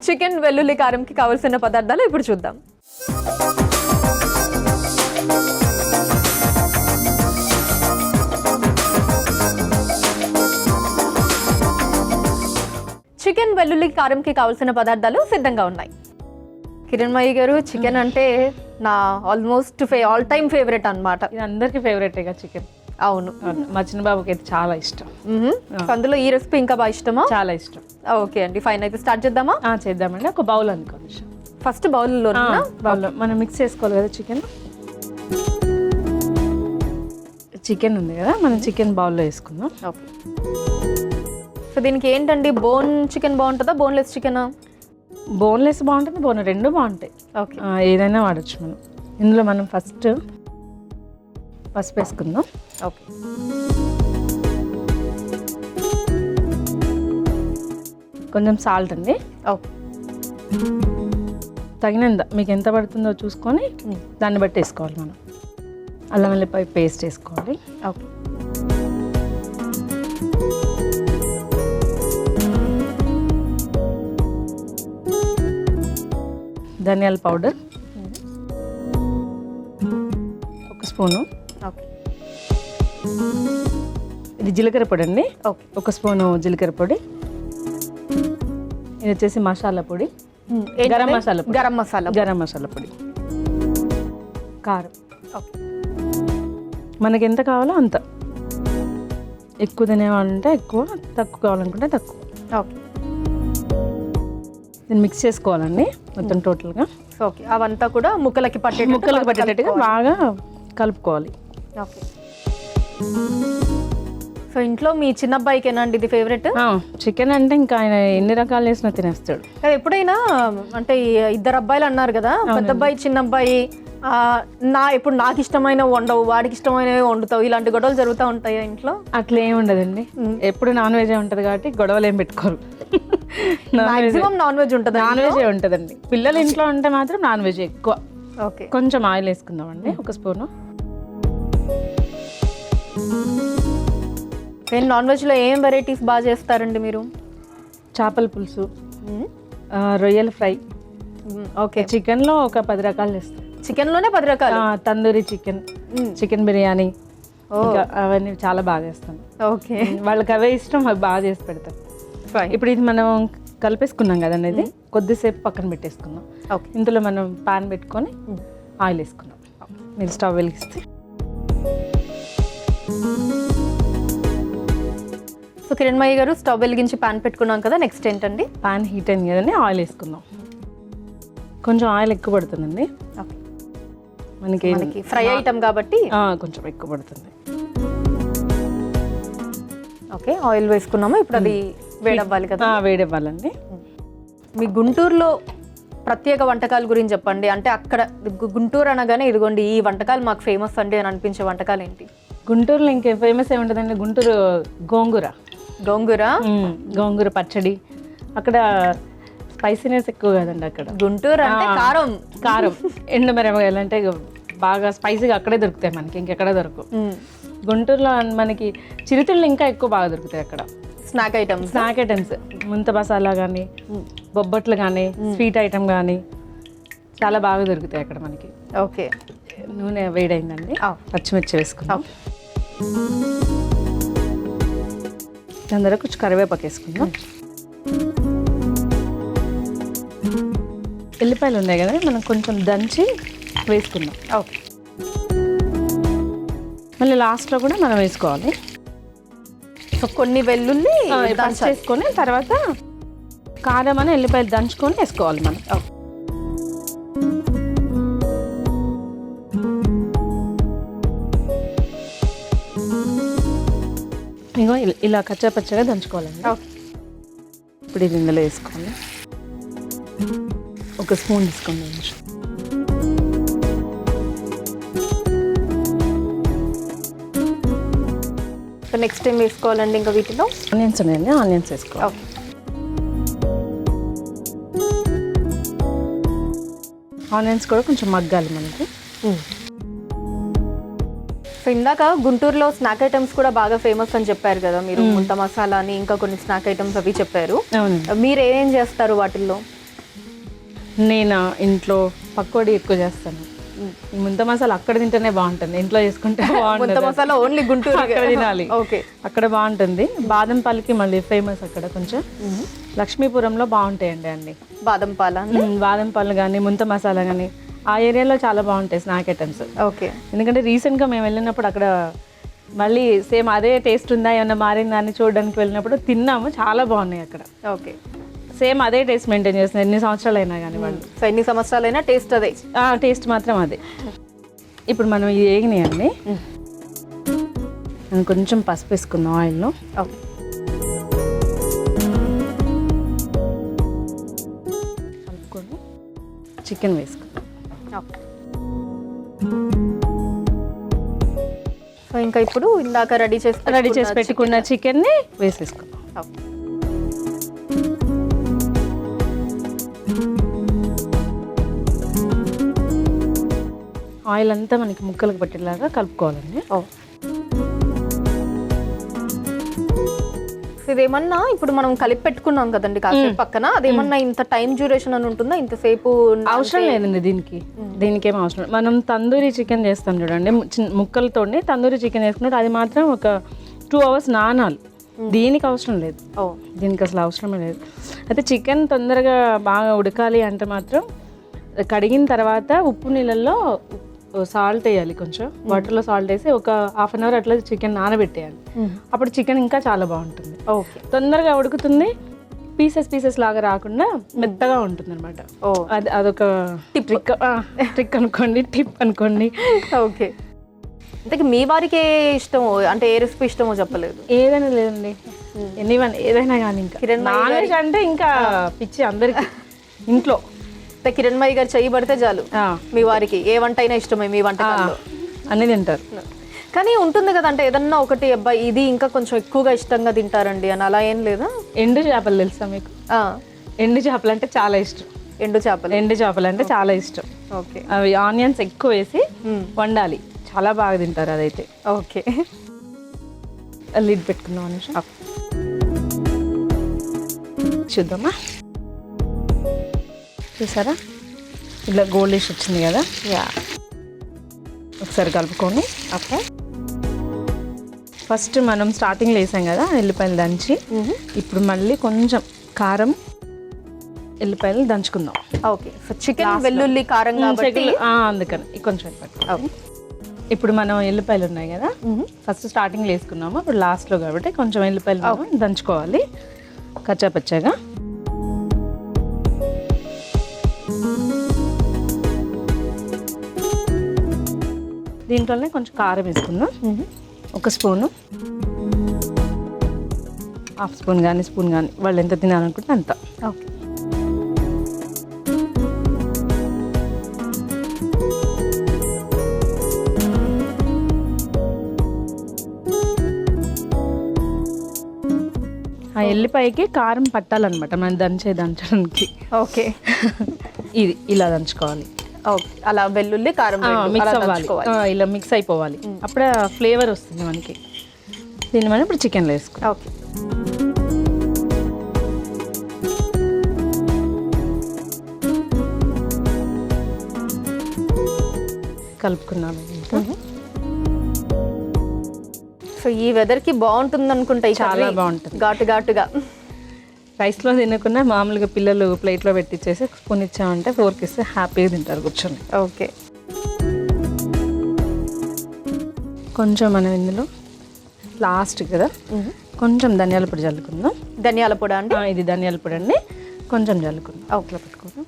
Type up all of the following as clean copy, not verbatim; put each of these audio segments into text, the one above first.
Chicken వెల్లుల్లి కారంకి కావాల్సిన పదార్థాలు ఇప్పుడు చూద్దాం. చికెన్ వెల్లుల్లి కారంకి కావాల్సిన పదార్థాలు సిద్ధంగా ఉన్నాయి. కిరణ్మయి గారు, చికెన్ అంటే నా ఆల్మోస్ట్ ఆల్ టైమ్ ఫేవరెట్ అన్నమాట. ఇది అందరికి ఫేవరెట్ చికెన్. అవును, మా చిన్న బాబుకి అయితే చాలా ఇష్టం. అందులో ఈ రెసిపీ ఇంకా బాగా ఇష్టమా? చాలా ఇష్టం. ఓకే అండి, ఫైన్. అయితే స్టార్ట్ చేద్దామా? చేద్దామండి. ఒక బౌల్ అనుకోండి. ఫస్ట్ బౌల్లో మనం మిక్స్ చేసుకోవాలి కదా చికెన్ ఉంది కదా, మనం చికెన్ బౌల్లో వేసుకుందాం. ఓకే. సో దీనికి ఏంటండి, బోన్ చికెన్ బాగుంటుందా, బోన్లెస్ చికెనా? బోన్లెస్ బాగుంటుంది, బోన్ రెండు బాగుంటాయి. ఓకే, ఏదైనా వాడచ్చు మనం. ఇందులో మనం ఫస్ట్ పసుపు వేసుకుందాం. ఓకే. కొంచెం సాల్ట్ అండి. ఓకే. తగినంత మీకు ఎంత పడుతుందో చూసుకొని దాన్ని బట్టి వేసుకోవాలి మనం. అల్లం వెల్లిపాయ పేస్ట్ వేసుకోవాలి. ఓకే. ధనియాల పౌడర్ ఒక స్పూను. ఓకే. ఇది జీలకర్ర పొడి అండి. ఓకే. ఒక స్పూను జీలకర్ర పొడి. ఇది వచ్చేసి మసాలా పొడి, గరం మసాలా పొడి. గరం మసాలా పొడి. కారం. ఓకే. మనకి ఎంత కావాలో అంత. ఎక్కువ తినేవాళ్ళంటే ఎక్కువ, తక్కువ కావాలనుకుంటే తక్కువ. ఓకే. దీన్ని మిక్స్ చేసుకోవాలండి మొత్తం టోటల్గా. ఓకే, అవంతా కూడా ముక్కలకి పట్టేటట్టుగా బాగా కలుపుకోవాలి. ఓకే. సో ఇంట్లో మీ చిన్న అబ్బాయికేనండి ఇది ఫేవరెట్? చికెన్ అంటే ఇంకా ఆయన ఎన్ని రకాలు వేసినా తినేస్తాడు. ఎప్పుడైనా అంటే ఇద్దరు అబ్బాయిలు అన్నారు కదా, పెద్ద అబ్బాయి చిన్న అబ్బాయి, ఇప్పుడు నాకు ఇష్టమైన వండవు, వాడికి ఇష్టమైనవి వండుతావు, ఇలాంటి గొడవలు జరుగుతూ ఉంటాయా ఇంట్లో? అట్లా ఏమి ఉండదండి. ఎప్పుడు నాన్ వెజ్ ఉంటుంది కాబట్టి గొడవలు ఏం పెట్టుకోరు. మాక్సిమం నాన్ వెజ్ ఉంటుంది. నాన్ వెజ్ ఉంటుందండి. పిల్లలు ఇంట్లో ఉంటే మాత్రం నాన్ వెజ్ ఎక్కువ. ఓకే. కొంచెం ఆయిల్ వేసుకుందామండి, ఒక స్పూను. నాన్ వెజ్లో ఏం వెరైటీస్ బాగా చేస్తారండి మీరు? చేపల పులుసు, రొయ్యల ఫ్రై. ఓకే. చికెన్లో ఒక 10 రకాలు చేస్తాం. చికెన్లోనే 10 రకాలు? తందూరి చికెన్, చికెన్ బిర్యానీ, అవన్నీ చాలా బాగా చేస్తాను. ఓకే. వాళ్ళకి అవే ఇష్టం, అవి బాగా చేసి పెడతాను. ఇప్పుడు ఇది మనం కలిపేసుకున్నాం కదండి, ఇది కొద్దిసేపు పక్కన పెట్టేసుకుందాం. ఓకే. ఇందులో మనం పాన్ పెట్టుకొని ఆయిల్ వేసుకుందాం. మీరు స్టవ్ వెలిగిస్తే. సో కిరణ్మయి గారు, స్టవ్ వెలిగించి పాన్ పెట్టుకున్నాం కదా, నెక్స్ట్ ఏంటండి? పాన్ హీట్ అయింది కదండి, ఆయిల్ వేసుకుందాం. కొంచెం ఆయిల్ ఎక్కువ పడుతుందండి. ఓకే. మనకి ఫ్రై ఐటమ్ కాబట్టి కొంచెం ఎక్కువ పడుతుంది. ఓకే, ఆయిల్ వేసుకున్నాము. ఇప్పుడు అది వేడవ్వాలి కదా? వేడవ్వాలండి. మీ గుంటూరులో ప్రత్యేక వంటకాల గురించి చెప్పండి. అంటే అక్కడ గుంటూరు అనగానే ఇదిగోండి ఈ వంటకాలు మాకు ఫేమస్ అండి అని అనిపించే వంటకాలు ఏంటి? గుంటూరులో ఇంకే ఫేమస్ ఏముంటుందండి, గుంటూరు గోంగూర. గోంగూర పచ్చడి. అక్కడ స్పైసీనెస్ ఎక్కువ కదండి అక్కడ. గుంటూరు అంటే కారం ఎండుమిరపకాయలు అంటే బాగా స్పైసీగా అక్కడే దొరుకుతాయి, మనకి ఇంకెక్కడ దొరకవు. గుంటూరులో మనకి చిరుతిళ్ళు ఇంకా ఎక్కువ బాగా దొరుకుతాయి అక్కడ. స్నాక్ ఐటమ్స్, ముంత మసాలా కానీ, బొబ్బట్లు కానీ, స్వీట్ ఐటమ్ కానీ చాలా బాగా దొరుకుతాయి అక్కడ మనకి. ఓకే. నూనె వేడైందండి, పచ్చిమిర్చి వేసుకుందాం. దాని తర్వాత కొంచెం కరివేపాకు వేసుకుందాం. ఎల్లిపాయలు ఉన్నాయి కదా, మనం కొంచెం దంచి వేసుకుందాం. ఓకే. మళ్ళీ లాస్ట్లో కూడా మనం వేసుకోవాలి. సో కొన్ని వెల్లుల్లి వేసుకొని తర్వాత కారం అని ఎల్లిపాయలు దంచుకొని వేసుకోవాలి మనం. ఇగో ఇలా కచ్చాపచ్చగా దంచుకోవాలండి. ఇప్పుడు ఇది ఇందులో వేసుకోవాలి. ఒక స్పూన్ తీసుకోండి. నెక్స్ట్ టైం వేసుకోవాలండి ఇంకా వీటిలో ఆనియన్స్ ఉన్నాయండి, ఆనియన్స్ వేసుకోవాలి. ఆనియన్స్ కూడా కొంచెం మగ్గాలి మనకి. సో ఇందాక గుంటూరులో స్నాక్ ఐటమ్స్ కూడా బాగా ఫేమస్ అని చెప్పారు కదా మీరు, ముంత మసాలా అని ఇంకా కొన్ని స్నాక్ ఐటమ్స్ అవి చెప్పారు. మీరు ఏం చేస్తారు వాటిల్లో? నేను ఇంట్లో పకోడీ ఎక్కువ చేస్తాను. ఈ ముంత మసాలా అక్కడ తింటేనే బాగుంటుంది, ఇంట్లో చేసుకుంటే ముంత బాగుంటుంది. మసాలా ఓన్లీ గుంటూరు అక్కడ తినాలి, ఓకే. అక్కడ బాగుంటుంది. బాదంపల్లికి మళ్ళీ ఫేమస్ అక్కడ కొంచెం. లక్ష్మీపురంలో బాగుంటాయండి అన్ని. బాదం పాల, బాదంపల్లి కానీ ముంత మసాలా కానీ ఆ ఏరియాలో చాలా బాగుంటాయి స్నాక్ ఐటమ్స్. ఓకే. ఎందుకంటే రీసెంట్గా మేము వెళ్ళినప్పుడు అక్కడ మళ్ళీ సేమ్ అదే టేస్ట్ ఉందా ఏమన్నా మారిందా అని చూడడానికి వెళ్ళినప్పుడు తిన్నాము, చాలా బాగున్నాయి అక్కడ. ఓకే. సేమ్ అదే టేస్ట్ మెయింటైన్ చేస్తున్నారు ఎన్ని సంవత్సరాలు అయినా కానీ వాళ్ళు. సో ఎన్ని సంవత్సరాలైనా టేస్ట్ అదే, టేస్ట్ మాత్రం అదే. ఇప్పుడు మనం ఇది వేగినాయండి, మనం కొంచెం పసుపు వేసుకుందాం ఆయిల్లో. ఓకే. కలుపుకొని చికెన్ వేసుకుందాం. ఓకే. సో ఇంకా ఇప్పుడు ఇందాక రెడీ చేసి పెట్టుకున్న చికెన్ని వేసేసుకుందాం. ఓకే. ఆయిల్ అంతా మనకి ముక్కలకు పట్టేలాగా కలుపుకోవాలండి. ఇదేమన్నా ఇప్పుడు మనం కలిపి పెట్టుకున్నాం కదండి కాసేపు పక్కన, అదేమన్నా ఇంత టైం డ్యూరేషన్ అని ఉంటుందా? ఇంతసేపు అవసరం లేదండి దీనికి ఏం అవసరం. మనం తందూరి చికెన్ చేస్తాం చూడండి, ముక్కలతో తందూరి చికెన్ వేసుకున్నట్టు అది మాత్రం ఒక 2 hours నానాలి. దీనికి అవసరం లేదు, దీనికి అసలు అవసరమే లేదు. అయితే చికెన్ తొందరగా బాగా ఉడకాలి అంటే మాత్రం కడిగిన తర్వాత ఉప్పు నీళ్ళల్లో సాల్ట్ వేయాలి, కొంచెం వాటర్లో సాల్ట్ వేసి ఒక 1/2 hour అట్లా చికెన్ నానబెట్టేయాలి. అప్పుడు చికెన్ ఇంకా చాలా బాగుంటుంది, తొందరగా ఉడుకుతుంది, పీసెస్ లాగా రాకుండా మెత్తగా ఉంటుంది అనమాట. అదొక ట్రిక్ అనుకోండి, టిప్ అనుకోండి. ఓకే. అంటే మీ వారికి ఏ ఇష్టమో, అంటే ఏ రెసిపీ ఇష్టమో చెప్పలేదు? ఏదైనా లేదండి, ఎనీవన్ ఏదైనా కానీ. ఇంకా నాన్ వెజ్ అంటే ఇంకా పిచ్చి అందరికి ఇంట్లో. కిరణ్మయ్య గారు చెయ్యి పడితే చాలు మీ వారికి ఏ వంట అయినా ఇష్టమే మీ వంటకాల్లో అన్నీ తింటారు. కానీ ఉంటుంది కదా, అంటే ఏదన్నా ఒకటి అబ్బాయి ఇది ఇంకా కొంచెం ఎక్కువగా ఇష్టంగా తింటారండి అని అలా ఏం లేదా? ఎండు చేపలు తెలుసా మీకు? ఎండు చేపలు అంటే చాలా ఇష్టం. ఎండు చేపలు అంటే చాలా ఇష్టం. ఓకే. అవి ఆనియన్స్ ఎక్కువ వేసి వండాలి, చాలా బాగా తింటారు అదైతే. ఓకే. లిడ్ పెట్టుకుందాం అనేసి చూద్దామా. చూసారా ఇలా గోల్డిష్ వచ్చింది కదా, ఒకసారి కలుపుకొని. ఓకే. ఫస్ట్ మనం స్టార్టింగ్లో వేసాం కదా ఎల్లిపాయలు దంచి, ఇప్పుడు మళ్ళీ కొంచెం కారం ఎల్లిపాయలు దంచుకుందాం. ఓకే. సో చికెన్ వెల్లుల్లి కారం అందుకని కొంచెం. ఇప్పుడు మనం ఎల్లిపాయలు ఉన్నాయి కదా, ఫస్ట్ స్టార్టింగ్లో వేసుకున్నాము, ఇప్పుడు లాస్ట్లో కాబట్టి కొంచెం ఎల్లిపాయలు దంచుకోవాలి కచ్చాపచ్చాగా. దీంట్లోనే కొంచెం కారం వేసుకుందాం, 1 స్పూను, 1/2 స్పూన్ కానీ స్పూన్ కానీ వాళ్ళు ఎంత తినాలనుకుంటే అంత. ఓకే. ఆ ఎల్లిపాయకి కారం పట్టాలన్నమాట మనం దంచడానికి. ఓకే. ఇది ఇలా దంచుకోవాలి. ఓకే. అలా వెల్లుల్లి కారం మిక్స్ అవ్వాలి, ఇలా మిక్స్ అయిపోవాలి, అప్పుడే ఫ్లేవర్ వస్తుంది మనకి. దీన్ని మనం ఇప్పుడు చికెన్లో వేసుకోవాలి. ఓకే. కలుపుకున్నాము. సో ఈ వెదర్కి బాగుంటుంది అనుకుంటా, చాలా బాగుంటుంది, ఘాటుగా. రైస్లో తినకుండా మామూలుగా పిల్లలు ప్లేట్లో పెట్టించేసి స్పూన్ ఇచ్చామంటే ఫోర్క్ ఇస్తే హ్యాపీగా తింటారు కూర్చొని. ఓకే. కొంచెం మనం ఇందులో లాస్ట్ కదా కొంచెం ధనియాల పొడి చల్లుకుందాం. ధనియాల పొడి అండి? ఇది ధనియాల పొడి అండి, కొంచెం చల్లుకుందాం. అవుట్లో పెట్టుకుందాం.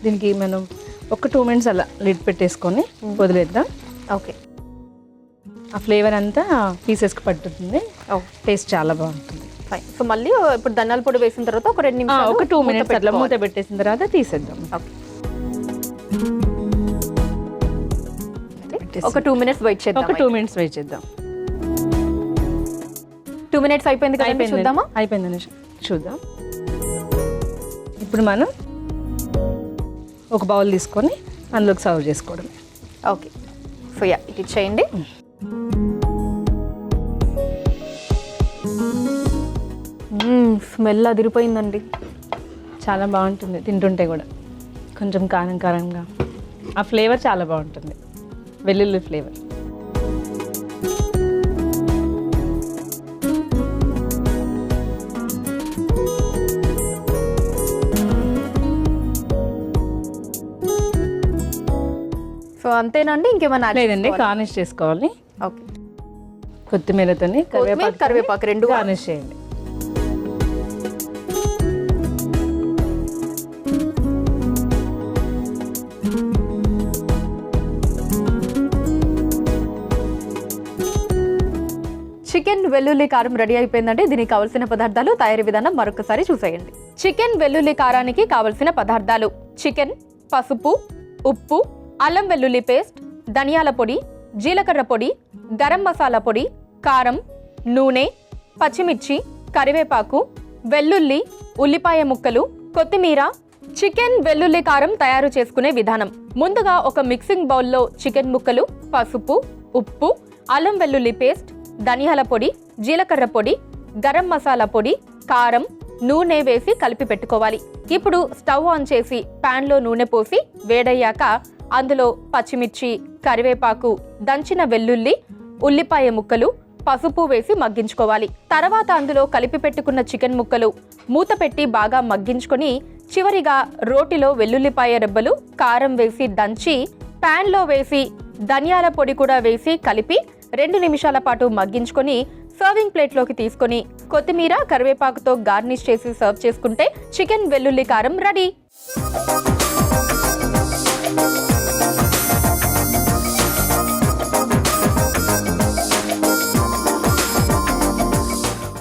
దీనికి మనం ఒక 2 minutes అలా లిడ్ పెట్టేసుకొని వదిలేద్దాం. ఓకే. ఆ ఫ్లేవర్ అంతా పీసెస్కి పట్టుతుంది, టేస్ట్ చాలా బాగుంటుంది. ఫైన్. సో మళ్ళీ ఇప్పుడు ధనియాల పొడి వేసిన తర్వాత ఒక 2 నిమిషాలు, ఒక 2 minutes అట్లా మూత పెట్టేసిన తర్వాత తీసేద్దాం. ఓకే. ఒక 2 minutes వెయిట్ చేద్దాం. ఒక 2 minutes వెయిట్ చేద్దాం. 2 minutes అయిపోయింది కదా, చూద్దామా? అయిపోయిందని చూద్దాం. ఇప్పుడు మనం ఒక బౌల్ తీసుకొని అందులోకి సర్వ్ చేసుకోవడం. ఓకే. సో ఇది చేయండి. స్మెల్ అదిరిపోయిందండి. చాలా బాగుంటుంది తింటుంటే కూడా, కొంచెం కారం కారంగా. ఆ ఫ్లేవర్ చాలా బాగుంటుంది, వెల్లుల్లి ఫ్లేవర్. సో అంతేనండి, ఇంకేమైనా లేదండి, గార్నిష్ చేసుకోవాలి. ఓకే, కొత్తిమీరతోని కరివేపాకు రెండు గార్నిష్ చేయండి. చికెన్ వెల్లుల్లి కారం రెడీ అయిపోయిందండి. దీనికి కావలసిన పదార్థాలు, తయారీ విధానం మరొకసారి చూసేయండి. చికెన్ వెల్లుల్లి కారానికి కావలసిన పదార్థాలు: చికెన్, పసుపు, ఉప్పు, అల్లం వెల్లుల్లి పేస్ట్, ధనియాల పొడి, జీలకర్ర పొడి, గరం మసాలా పొడి, కారం, నూనె, పచ్చిమిర్చి, కరివేపాకు, వెల్లుల్లి, ఉల్లిపాయ ముక్కలు, కొత్తిమీర. చికెన్ వెల్లుల్లి కారం తయారు చేసుకునే విధానం: ముందుగా ఒక మిక్సింగ్ బౌల్లో చికెన్ ముక్కలు, పసుపు, ఉప్పు, అల్లం వెల్లుల్లి పేస్ట్, ధనియాల పొడి, జీలకర్ర పొడి, గరం మసాలా పొడి, కారం, నూనె వేసి కలిపి పెట్టుకోవాలి. ఇప్పుడు స్టవ్ ఆన్ చేసి ప్యాన్లో నూనె పోసి వేడయ్యాక అందులో పచ్చిమిర్చి, కరివేపాకు, దంచిన వెల్లుల్లి, ఉల్లిపాయ ముక్కలు, పసుపు వేసి మగ్గించుకోవాలి. తర్వాత అందులో కలిపి పెట్టుకున్న చికెన్ ముక్కలు మూత పెట్టి బాగా మగ్గించుకొని చివరిగా రోటిలో వెల్లుల్లిపాయ రెబ్బలు, కారం వేసి దంచి ప్యాన్లో వేసి ధనియాల పొడి కూడా వేసి కలిపి 2 నిమిషాల పాటు మగ్గించుకొని సర్వింగ్ ప్లేట్లోకి తీసుకొని కొత్తిమీర, కరివేపాకుతో గార్నిష్ చేసి సర్వ్ చేసుకుంటే చికెన్ వెల్లుల్లి కారం రెడీ.